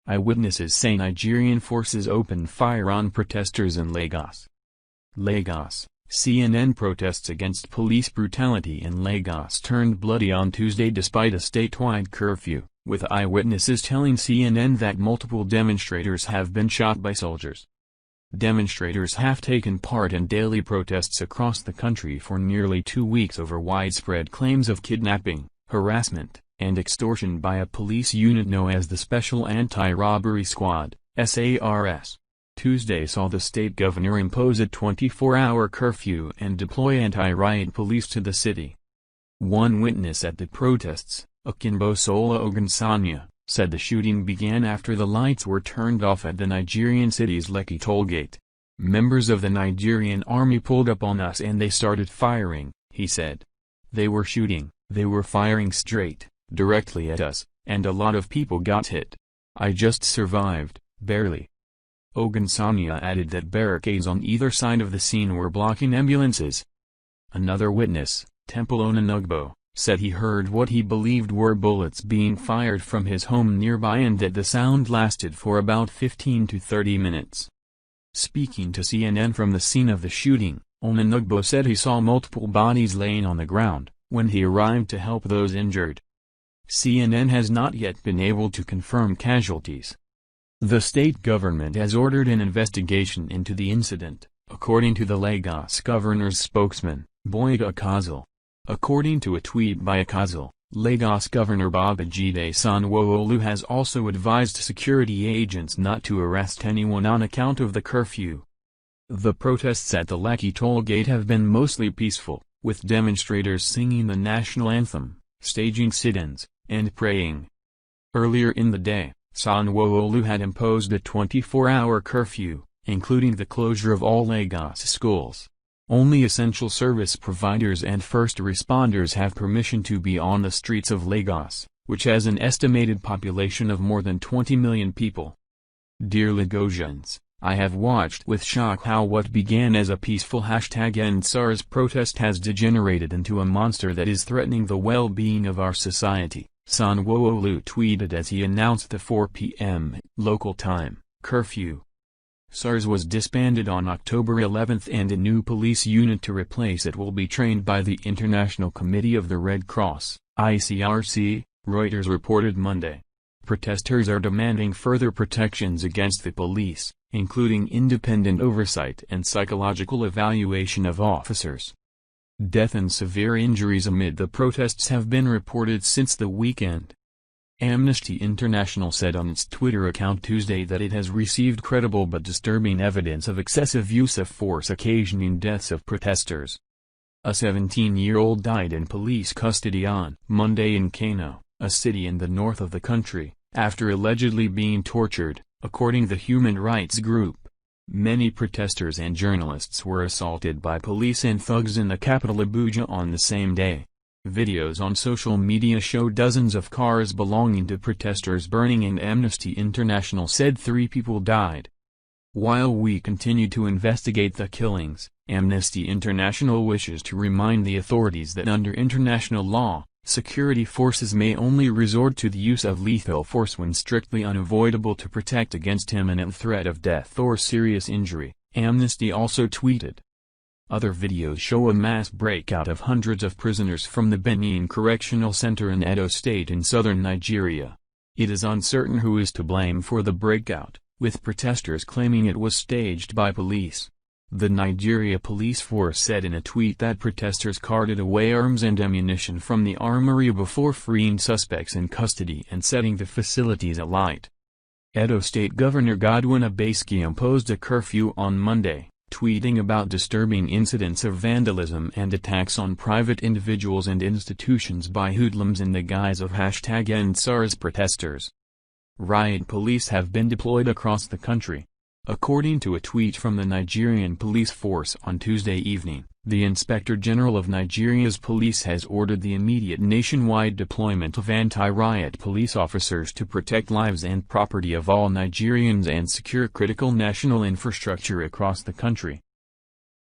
Eyewitnesses say Nigerian forces opened fire on protesters in Lagos. Lagos, CNN protests against police brutality in Lagos turned bloody on Tuesday despite a statewide curfew, with eyewitnesses telling CNN that multiple demonstrators have been shot by soldiers. Demonstrators have taken part in daily protests across the country for nearly 2 weeks over widespread claims of kidnapping, harassment, and extortion by a police unit known as the Special Anti-Robbery Squad, SARS. Tuesday saw the state governor impose a 24-hour curfew and deploy anti-riot police to the city. One witness at the protests, Akinbosola Ogunsanya, said the shooting began after the lights were turned off at the Nigerian city's Lekki tollgate. "Members of the Nigerian army pulled up on us and they started firing," he said. "They were shooting, they were firing straight, directly at us, and a lot of people got hit. I just survived, barely." Ogunsanya added that barricades on either side of the scene were blocking ambulances. Another witness, Temple Onanugbo, said he heard what he believed were bullets being fired from his home nearby and that the sound lasted for about 15 to 30 minutes. Speaking to CNN from the scene of the shooting, Onanugbo said he saw multiple bodies laying on the ground when he arrived to help those injured. CNN has not yet been able to confirm casualties. The state government has ordered an investigation into the incident, according to the Lagos governor's spokesman, Boyega Akazal. According to a tweet by Akazal, Lagos Governor Babajide Sanwo-Olu has also advised security agents not to arrest anyone on account of the curfew. The protests at the Lekki tollgate have been mostly peaceful, with demonstrators singing the national anthem, staging sit-ins, and praying. Earlier in the day, Sanwo-Olu had imposed a 24-hour curfew, including the closure of all Lagos schools. Only essential service providers and first responders have permission to be on the streets of Lagos, which has an estimated population of more than 20 million people. "Dear Lagosians, I have watched with shock how what began as a peaceful #EndSARS protest has degenerated into a monster that is threatening the well-being of our society," Sanwo-Olu tweeted as he announced the 4 p.m. local time curfew. SARS was disbanded on October 11 and a new police unit to replace it will be trained by the International Committee of the Red Cross, ICRC, Reuters reported Monday. Protesters are demanding further protections against the police, including independent oversight and psychological evaluation of officers. Death and severe injuries amid the protests have been reported since the weekend. Amnesty International said on its Twitter account Tuesday that it has received credible but disturbing evidence of excessive use of force occasioning deaths of protesters. A 17-year-old died in police custody on Monday in Kano, a city in the north of the country, after allegedly being tortured, according to the human rights group. Many protesters and journalists were assaulted by police and thugs in the capital Abuja on the same day. Videos on social media show dozens of cars belonging to protesters burning and Amnesty International said 3 people died. While we continue to investigate the killings, Amnesty International wishes to remind the authorities that under international law, security forces may only resort to the use of lethal force when strictly unavoidable to protect against imminent threat of death or serious injury, Amnesty also tweeted. Other videos show a mass breakout of hundreds of prisoners from the Benin Correctional Center in Edo State in southern Nigeria. It is uncertain who is to blame for the breakout, with protesters claiming it was staged by police. The Nigeria Police Force said in a tweet that protesters carted away arms and ammunition from the armory before freeing suspects in custody and setting the facilities alight. Edo State Governor Godwin Abaski imposed a curfew on Monday, tweeting about disturbing incidents of vandalism and attacks on private individuals and institutions by hoodlums in the guise of #EndSARS protesters. Riot police have been deployed across the country. According to a tweet from the Nigerian police force on Tuesday evening, the Inspector General of Nigeria's police has ordered the immediate nationwide deployment of anti-riot police officers to protect lives and property of all Nigerians and secure critical national infrastructure across the country.